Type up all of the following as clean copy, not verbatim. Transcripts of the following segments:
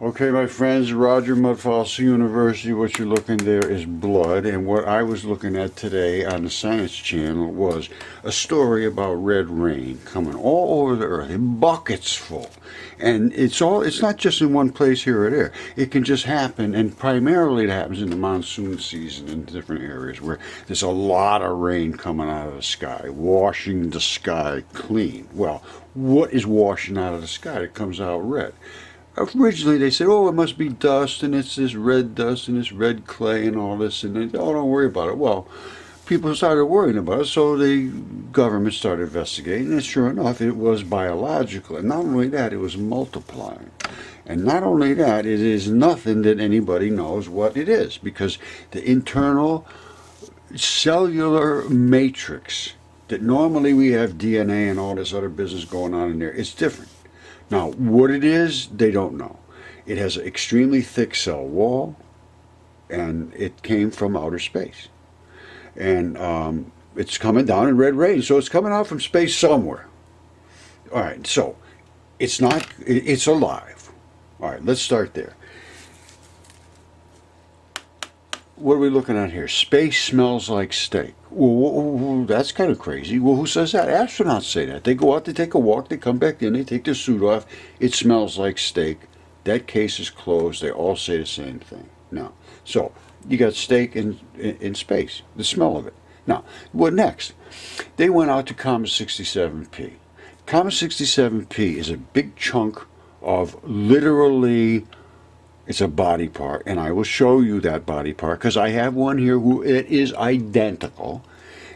Okay, my friends, Roger Mudfossil University, what you're looking there is blood, and what I was looking at today on the Science Channel was a story about red rain coming all over the earth in buckets full. And it's not just in one place here or there. It can just happen, and primarily it happens in the monsoon season in different areas where there's a lot of rain coming out of the sky, washing the sky clean. Well, what is washing out of the sky? It comes out red. Originally they said, oh, it must be dust, and it's this red dust and this red clay and all this, and they, oh, don't worry about it. Well, people started worrying about it, so the government started investigating, and sure enough, it was biological. And not only that, it was multiplying. And not only that, it is nothing that anybody knows what it is, because the internal cellular matrix that normally we have DNA and all this other business going on in there, it's different. Now, what it is, they don't know. It has an extremely thick cell wall, and it came from outer space. And it's coming down in red rain, so it's coming out from space somewhere. All right, so it's alive. All right, let's start there. What are we looking at here? Space smells like steak. Well, that's kind of crazy. Well, who says that? Astronauts say that. They go out, they take a walk, they come back in, they take their suit off. It smells like steak. That case is closed. They all say the same thing. Now, so you got steak in space, the smell of it. Now, what next? They went out to Comet 67P. Comet 67P is a big chunk of literally, it's a body part, and I will show you that body part because I have one here who it is identical,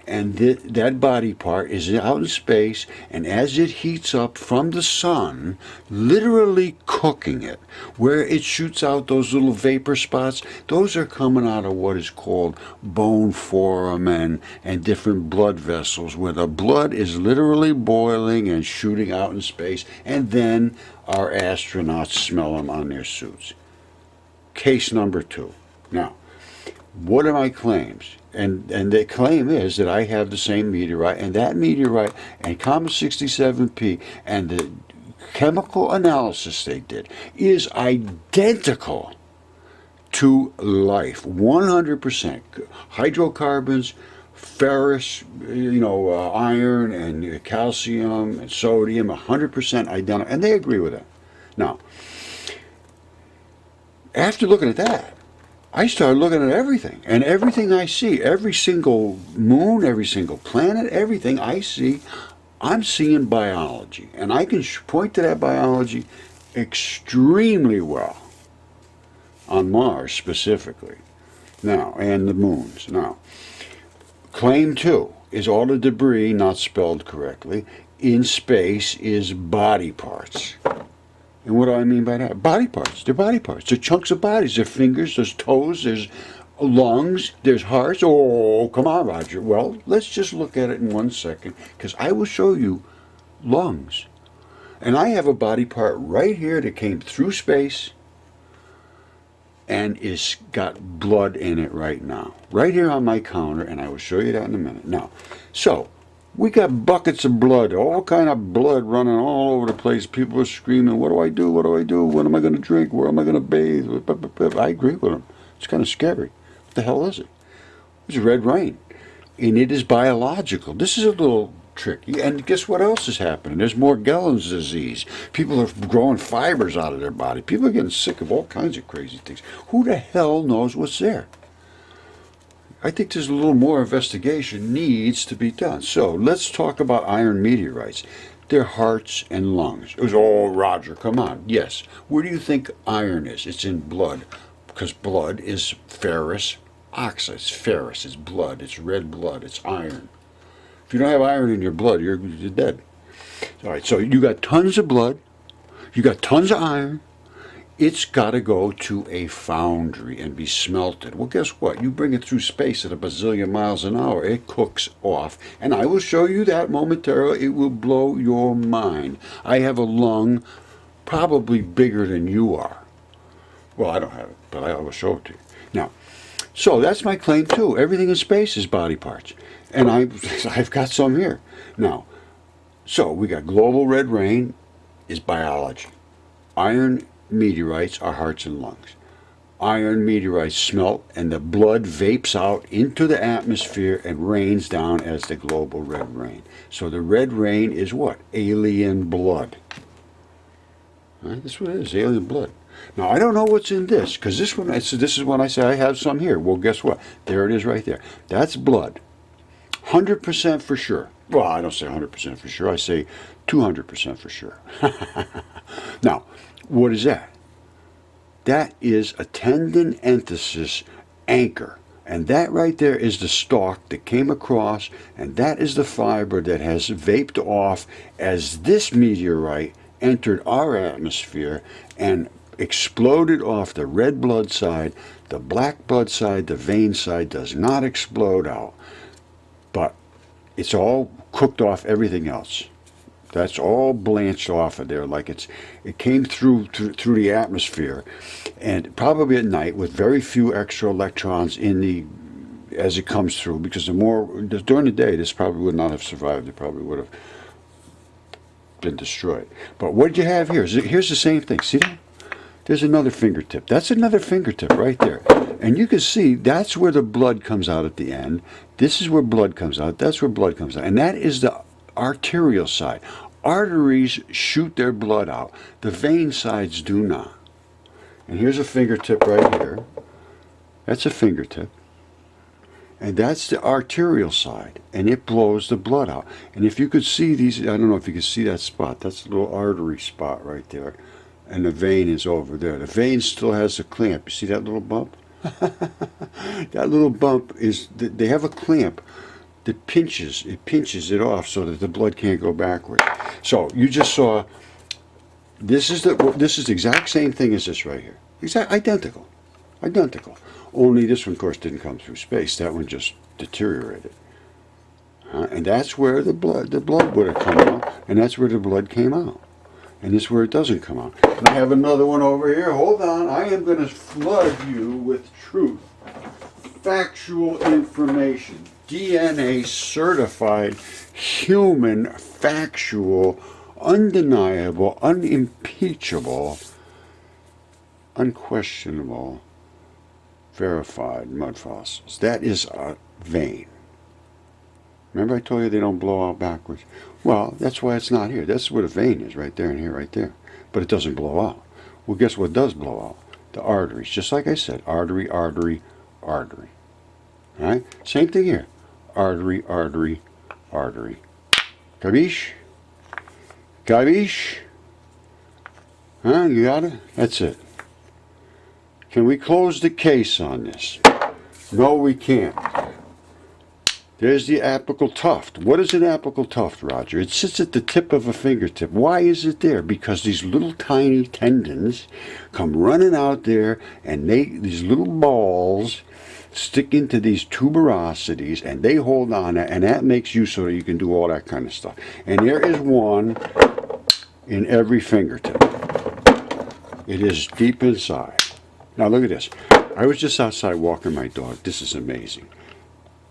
and that body part is out in space, and as it heats up from the sun, literally cooking it, where it shoots out those little vapor spots, those are coming out of what is called bone foramen and different blood vessels, where the blood is literally boiling and shooting out in space, and then our astronauts smell them on their suits. Case number 2. Now, what are my claims? And the claim is that I have the same meteorite, and that meteorite and Comet 67P and the chemical analysis they did is identical to life, 100%. Hydrocarbons, ferrous, iron and calcium and sodium, 100% identical, and they agree with that. Now, after looking at that, I started looking at everything. And everything I see, every single moon, every single planet, everything I see, I'm seeing biology. And I can point to that biology extremely well on Mars specifically. Now, and the moons. Now, claim 2 is all the debris, not spelled correctly, in space is body parts. And what do I mean by that? Body parts. They're body parts. They're chunks of bodies. There's fingers, there's toes, there's lungs, there's hearts. Oh, come on, Roger. Well, let's just look at it in 1 second, because I will show you lungs. And I have a body part right here that came through space and is got blood in it right now. Right here on my counter, and I will show you that in a minute. Now, so we got buckets of blood, all kind of blood running all over the place. People are screaming, what do I do? What do I do? What am I going to drink? Where am I going to bathe? I agree with them. It's kind of scary. What the hell is it? It's red rain. And it is biological. This is a little tricky. And guess what else is happening? There's Morgellons disease. People are growing fibers out of their body. People are getting sick of all kinds of crazy things. Who the hell knows what's there? I think there's a little more investigation needs to be done. So let's talk about iron meteorites. They're hearts and lungs. It was, oh, Roger, come on. Yes. Where do you think iron is? It's in blood, because blood is ferrous oxide. It's ferrous. It's blood. It's red blood. It's iron. If you don't have iron in your blood, you're dead. All right, so you got tons of blood. You got tons of iron. It's got to go to a foundry and be smelted. Well, guess what? You bring it through space at a bazillion miles an hour, it cooks off. And I will show you that momentarily. It will blow your mind. I have a lung probably bigger than you are. Well, I don't have it, but I will show it to you. Now, so that's my claim too. Everything in space is body parts. And I've got some here. Now, so we got global red rain is biology. Iron meteorites are hearts and lungs. Iron meteorites smelt and the blood vapes out into the atmosphere and rains down as the global red rain. So the red rain is what? Alien blood. Right? That's what it is, alien blood. Now, I don't know what's in this, because this is when I say I have some here. Well, guess what? There it is right there. That's blood. 100% for sure. Well, I don't say 100% for sure. I say 200% for sure. Now, what is that? That is a tendon enthesis anchor. And that right there is the stalk that came across, and that is the fiber that has vaped off as this meteorite entered our atmosphere and exploded off the red blood side. The black blood side, the vein side, does not explode out. But it's all cooked off everything else. That's all blanched off of there, like it came through the atmosphere, and probably at night with very few extra electrons as it comes through. Because during the day, this probably would not have survived. It probably would have been destroyed. But what did you have here? Here's the same thing. See that? There's another fingertip. That's another fingertip right there. And you can see that's where the blood comes out at the end. This is where blood comes out. That's where blood comes out. And that is the arterial side. Arteries shoot their blood out. The vein sides do not. And here's a fingertip right here. That's a fingertip. And that's the arterial side. And it blows the blood out. And if you could see these, I don't know if you can see that spot. That's a little artery spot right there. And the vein is over there. The vein still has a clamp. You see that little bump? That little bump is, they have a clamp that pinches it off so that the blood can't go backward. So you just saw, this is the exact same thing as this right here. Identical. Only this one, of course, didn't come through space. That one just deteriorated. And that's where the blood would have come out, and that's where the blood came out. And this is where it doesn't come out. And I have another one over here. Hold on. I am going to flood you with truth. Factual information. DNA certified, human, factual, undeniable, unimpeachable, unquestionable, verified mud fossils. That is a vein. Remember I told you they don't blow out backwards? Well, that's why it's not here. That's where the vein is, right there and here, right there. But it doesn't blow out. Well, guess what does blow out? The arteries. Just like I said, artery, artery, artery. All right? Same thing here. Artery, artery, artery. Capiche? Capiche? Huh? You got it? That's it. Can we close the case on this? No, we can't. There's the apical tuft. What is an apical tuft, Roger? It sits at the tip of a fingertip. Why is it there? Because these little tiny tendons come running out there, and these little balls stick into these tuberosities, and they hold on, and that makes you so that you can do all that kind of stuff. And there is one in every fingertip. It is deep inside. Now look at this. I was just outside walking my dog. This is amazing.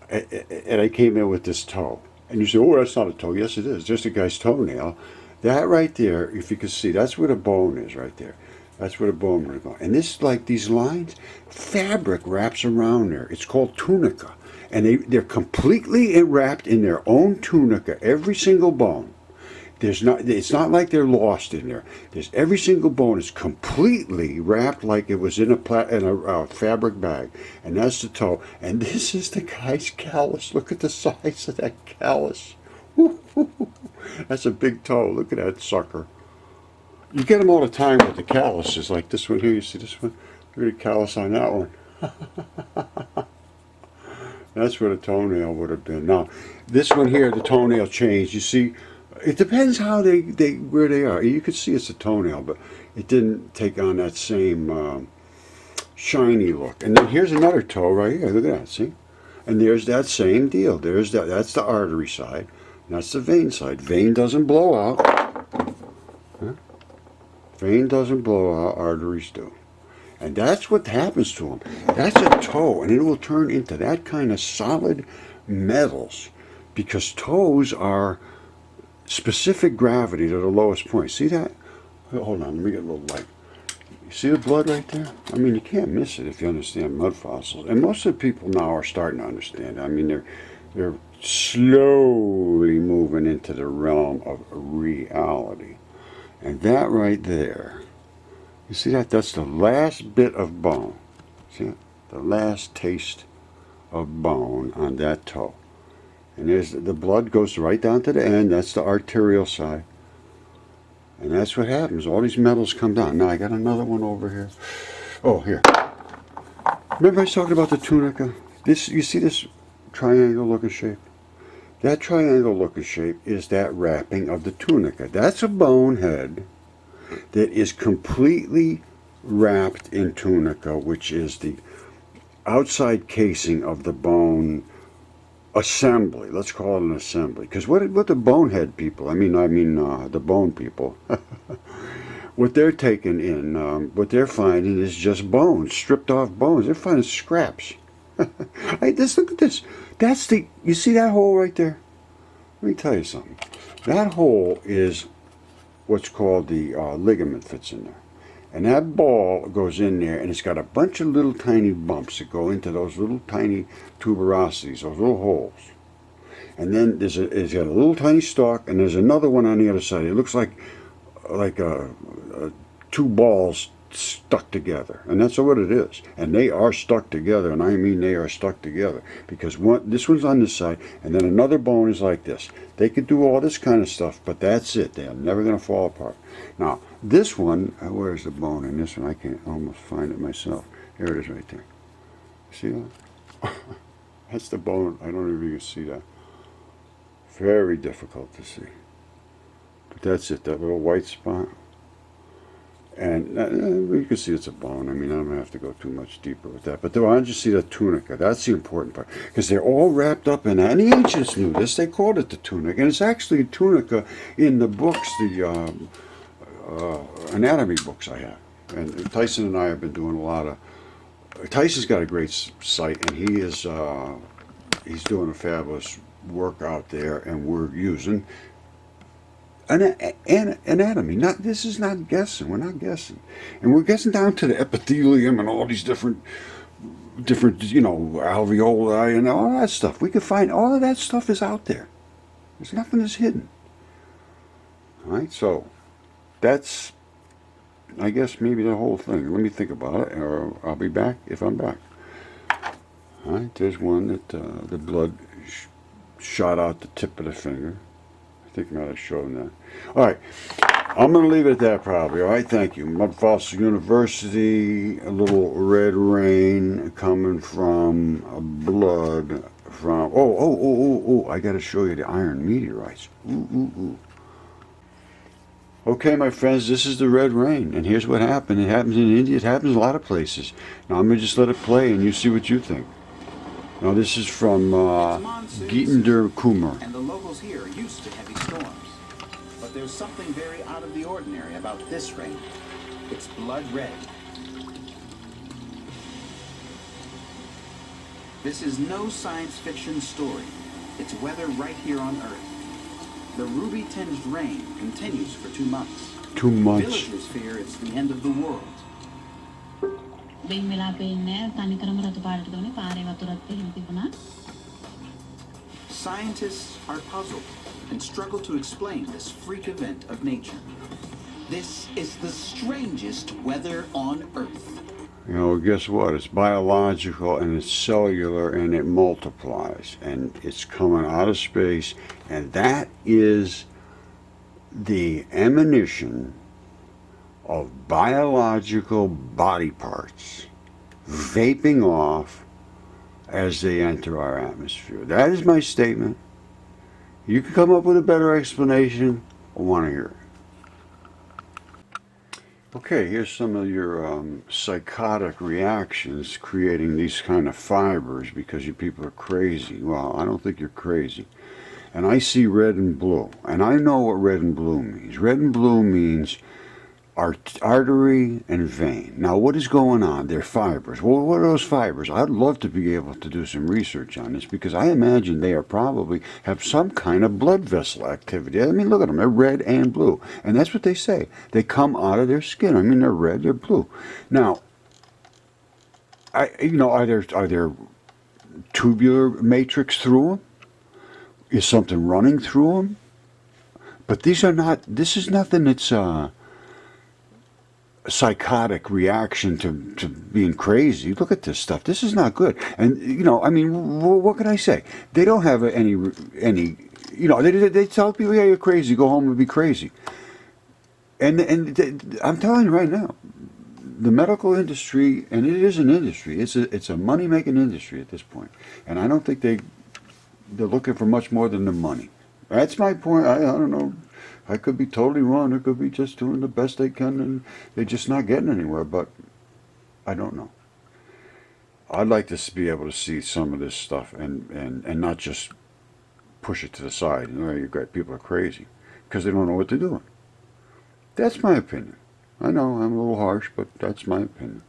And I came in with this toe. And you say, oh, that's not a toe. Yes, it is. Just a guy's toenail. That right there, if you can see, that's where the bone is right there. That's where the bone would go. And this, like these lines, fabric wraps around there. It's called tunica. And they're completely wrapped in their own tunica, every single bone. It's not like they're lost in there. Every single bone is completely wrapped like it was in a fabric bag. And that's the toe. And this is the guy's callus. Look at the size of that callus. That's a big toe. Look at that sucker. You get them all the time with the calluses, like this one here. You see this one? Look at the callus on that one. That's where the toenail would have been. Now, this one here, the toenail changed. You see, it depends how where they are. You could see it's a toenail, but it didn't take on that same shiny look. And then here's another toe right here. Look at that, see? And there's that same deal. That's the artery side. And that's the vein side. Vein doesn't blow out. Huh? Vein doesn't blow out. Arteries do. And that's what happens to them. That's a toe, and it will turn into that kind of solid metals, because toes are specific gravity to the lowest point. See that? Hold on, let me get a little light. You see the blood right there? I mean, you can't miss it if you understand mud fossils. And most of the people now are starting to understand. I mean, they're slowly moving into the realm of reality. And that right there, you see that? That's the last bit of bone. See it? The last taste of bone on that toe. And there's the blood goes right down to the end. That's the arterial side. And that's what happens. All these metals come down. Now I got another one over here. Oh, here. Remember I was talking about the tunica? This, you see this triangle looking shape? That triangle looking shape is that wrapping of the tunica. That's a bone head that is completely wrapped in tunica, which is the outside casing of the bone assembly. Let's call it an assembly. Because what the bonehead people, I mean the bone people, what they're taking in, what they're finding is just bones, stripped off bones. They're finding scraps. Hey, look at this. That's you see that hole right there? Let me tell you something. That hole is what's called the ligament fits in there. And that ball goes in there, and it's got a bunch of little tiny bumps that go into those little tiny tuberosities, those little holes. And then it's got a little tiny stalk, and there's another one on the other side. It looks like two balls stuck together, and that's what it is. And they are stuck together, and I mean they are stuck together, because this one's on this side, and then another bone is like this. They could do all this kind of stuff, but that's it. They are never going to fall apart. Now, this one, where's the bone in this one? I can't almost find it myself. Here it is right there. See that? That's the bone. I don't know if you can see that. Very difficult to see. But that's it, that little white spot. And you can see it's a bone. I mean, I don't have to go too much deeper with that. But why don't you see the tunica? That's the important part. Because they're all wrapped up in that. And the ancients knew this. They called it the tunica. And it's actually a tunica in the books, the anatomy books I have. And Tyson and I have been doing a lot of... Tyson's got a great site, and he's doing a fabulous work out there, and we're using... anatomy. This is not guessing. We're not guessing, and we're guessing down to the epithelium and all these different, alveoli and all that stuff. We can find all of that stuff is out there. There's nothing that's hidden. All right, so that's, I guess, maybe the whole thing. Let me think about it, or I'll be back if I'm back. All right, there's one that the blood shot out the tip of the finger. I think I might have shown that. All right, I'm going to leave it at that probably. All right, thank you. Mud Fossil University, a little red rain coming from blood from... Oh, I got to show you the iron meteorites. Ooh. Okay, my friends, this is the red rain, and here's what happened. It happens in India. It happens in a lot of places. Now, I'm going to just let it play, and you see what you think. Now, this is from Geetinder Kumar. And the locals here are used to heavy storms. But there's something very out of the ordinary about this rain. It's blood red. This is no science fiction story. It's weather right here on Earth. The ruby-tinged rain continues for 2 months. 2 months. Villagers fear it's the end of the world. Scientists are puzzled and struggle to explain this freak event of nature. This is the strangest weather on Earth. Guess what? It's biological, and it's cellular, and it multiplies, and it's coming out of space, and that is the emanation of biological body parts vaping off as they enter our atmosphere. That is my statement. You can come up with a better explanation. I want to hear it. Okay, here's some of your psychotic reactions creating these kind of fibers because you people are crazy. Well, I don't think you're crazy. And I see red and blue. And I know what red and blue means. Red and blue means artery and vein. Now, what is going on? They're fibers. Well, what are those fibers? I'd love to be able to do some research on this, because I imagine they are probably have some kind of blood vessel activity. I mean, look at them. They're red and blue. And that's what they say. They come out of their skin. I mean, they're red, they're blue. Now, are there tubular matrix through them? Is something running through them? But this is nothing that's a psychotic reaction to being crazy. Look at this stuff. This is not good. And, I mean, what can I say? They don't have any they tell people, yeah, you're crazy, go home and be crazy. And I'm telling you right now, the medical industry, and it is an industry, it's a money-making industry at this point. And I don't think they're looking for much more than the money. That's my point. I don't know. I could be totally wrong. It could be just doing the best they can and they're just not getting anywhere, but I don't know. I'd like to be able to see some of this stuff and not just push it to the side. You got people are crazy because they don't know what they're doing. That's my opinion. I know I'm a little harsh, but that's my opinion.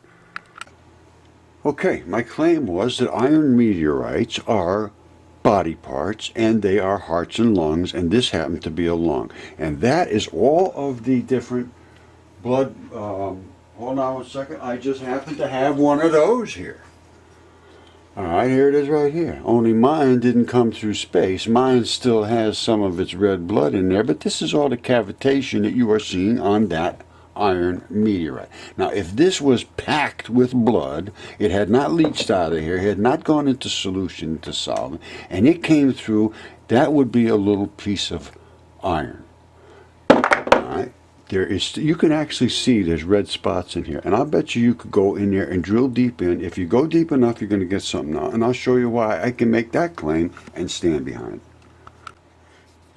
Okay, my claim was that iron meteorites are body parts, and they are hearts and lungs, and this happened to be a lung. And that is all of the different blood. Hold on 1 second. I just happen to have one of those here. All right, here it is right here. Only mine didn't come through space. Mine still has some of its red blood in there, but this is all the cavitation that you are seeing on that iron meteorite. Now, if this was packed with blood, it had not leached out of here, it had not gone into solution, into solvent, and it came through, that would be a little piece of iron. All right? You can actually see there's red spots in here, and I'll bet you could go in there and drill deep in. If you go deep enough, you're going to get something out, and I'll show you why I can make that claim and stand behind it.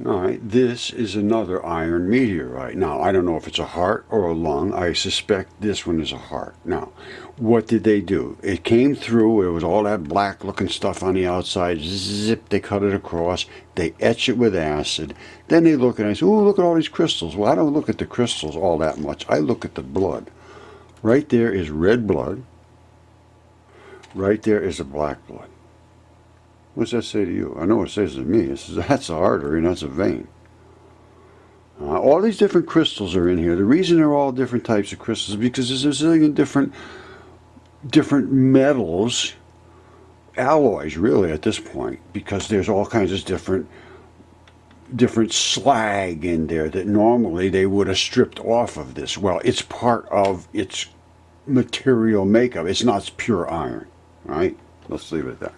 All right, this is another iron meteorite. Now, I don't know if it's a heart or a lung. I suspect this one is a heart. Now, what did they do? It came through. It was all that black-looking stuff on the outside. Zip, they cut it across. They etch it with acid. Then they look and I say, oh, look at all these crystals. Well, I don't look at the crystals all that much. I look at the blood. Right there is red blood. Right there is a black blood. What does that say to you? I know what it says to me. It says that's an artery and that's a vein. All these different crystals are in here. The reason they're all different types of crystals is because there's a zillion different metals, alloys really at this point, because there's all kinds of different slag in there that normally they would have stripped off of this. Well, it's part of its material makeup. It's not pure iron. All right? Let's leave it at that.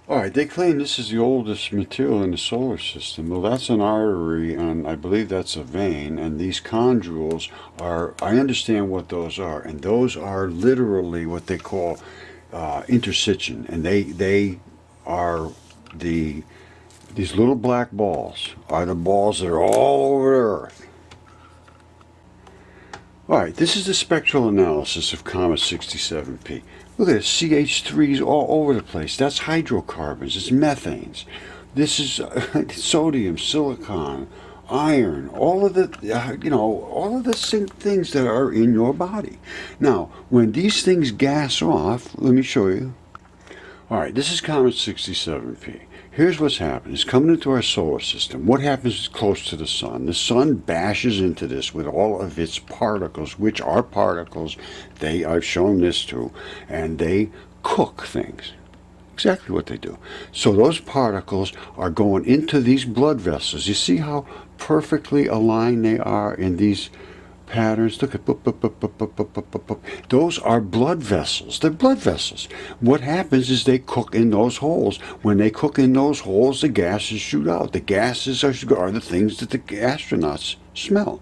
All right, they claim this is the oldest material in the solar system. Well, that's an artery, and I believe that's a vein, and these chondrules are, I understand what those are, and those are literally what they call interstitium, and they are these little black balls are the balls that are all over the Earth. All right, this is the spectral analysis of Comet 67P. Look at it, CH3s all over the place. That's hydrocarbons, it's methanes. This is sodium, silicon, iron, all of the, all of the things that are in your body. Now, when these things gas off, let me show you. All right, this is Comet 67P. Here's what's happened. It's coming into our solar system. What happens close to the sun? The sun bashes into this with all of its particles, which are particles. I've shown this to, and they cook things. Exactly what they do. So those particles are going into these blood vessels. You see how perfectly aligned they are in these patterns? Look at those are blood vessels. They're blood vessels. What happens is they cook in those holes. When they cook in those holes, the gases shoot out. The gases are the things that the astronauts smell.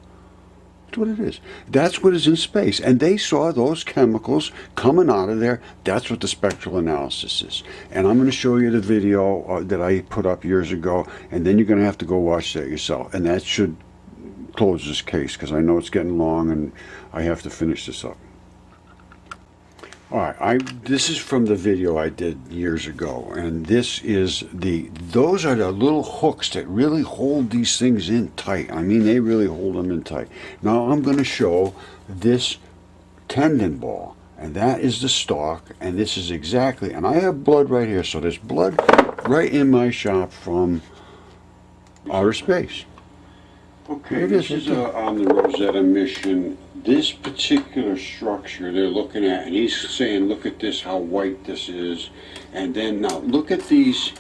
That's what it is. That's what is in space. And they saw those chemicals coming out of there. That's what the spectral analysis is. And I'm going to show you the video that I put up years ago, and then you're going to have to go watch that yourself. And that should close this case, because I know it's getting long and I have to finish this up. All right, this is from the video I did years ago, and those are the little hooks that really hold these things in tight. I mean, they really hold them in tight. Now I'm going to show this tendon ball, and that is the stalk, and this is exactly, and I have blood right here, so there's blood right in my shop from outer space. Okay, this is on the Rosetta mission. This particular structure they're looking at, and he's saying, look at this, how white this is. And then now look at these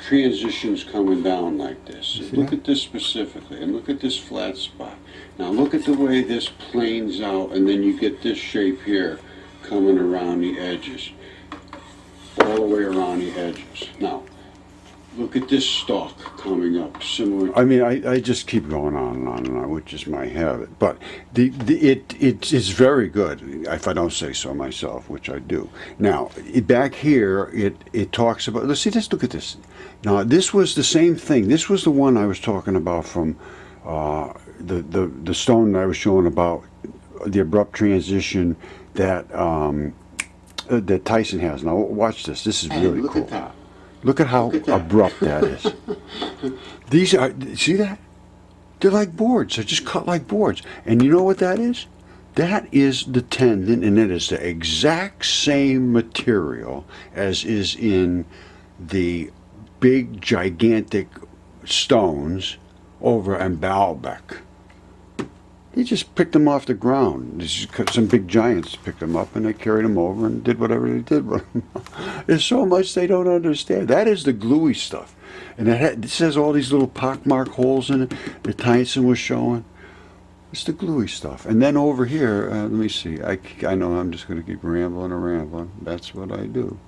transitions coming down like this. Look at this specifically, and look at this flat spot. Now look at the way this planes out, and then you get this shape here coming around the edges. All the way around the edges. Now, look at this stalk coming up, similar. I mean, I just keep going on and on and on, which is my habit. But it is very good, if I don't say so myself, which I do. Now, back here, it talks about. Let's see this. Look at this. Now, this was the same thing. This was the one I was talking about from the stone that I was showing about the abrupt transition that that Tyson has. Now, watch this. This is really look cool. At that. Look at how abrupt that is. These are, see that? They're like boards. They're just cut like boards. And you know what that is? That is the tendon, and it is the exact same material as is in the big, gigantic stones over in Baalbek. He just picked them off the ground. Some big giants picked them up, and they carried them over and did whatever they did with them. There's so much they don't understand. That is the gluey stuff. And this has all these little pockmark holes in it that Tyson was showing. It's the gluey stuff. And then over here, let me see. I know I'm just going to keep rambling and rambling. That's what I do.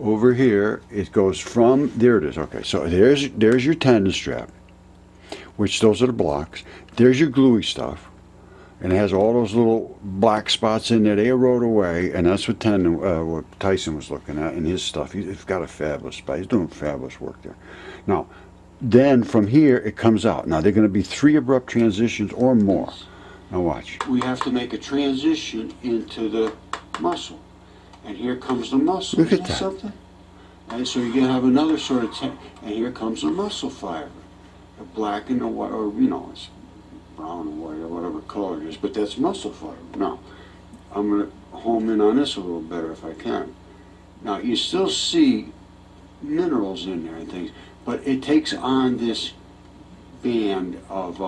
Over here, it goes from, there it is. Okay, so there's your tendon strap, which those are the blocks. There's your gluey stuff, and it has all those little black spots in there. They erode away, and that's what Tyson was looking at in his stuff. He's got a fabulous spot. He's doing fabulous work there. Now, then from here it comes out. Now they're going to be 3 abrupt transitions or more. Now watch. We have to make a transition into the muscle, and here comes the muscle. Look at Isn't that. Something? And so you're going to have another sort of, and here comes the muscle fiber. The black and the white, or it's brown and white or whatever color it is, but that's muscle fiber. Now, I'm going to home in on this a little better if I can. Now, you still see minerals in there and things, but it takes on this band of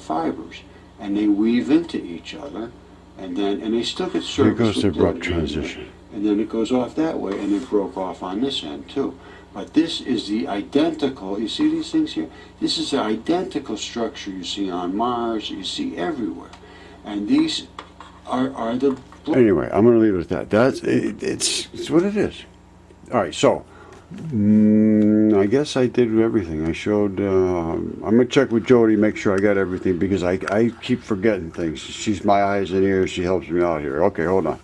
fibers, and they weave into each other, and they still get service. Here goes the with blood abrupt in there. transition. And then it goes off that way, and it broke off on this end too. But this is the identical, you see these things here? This is the identical structure you see on Mars, you see everywhere. And these are the... Anyway, I'm going to leave it at that. It's what it is. All right, so I guess I did everything. I showed. I'm going to check with Jody, make sure I got everything, because I keep forgetting things. She's my eyes and ears. She helps me out here. Okay, hold on.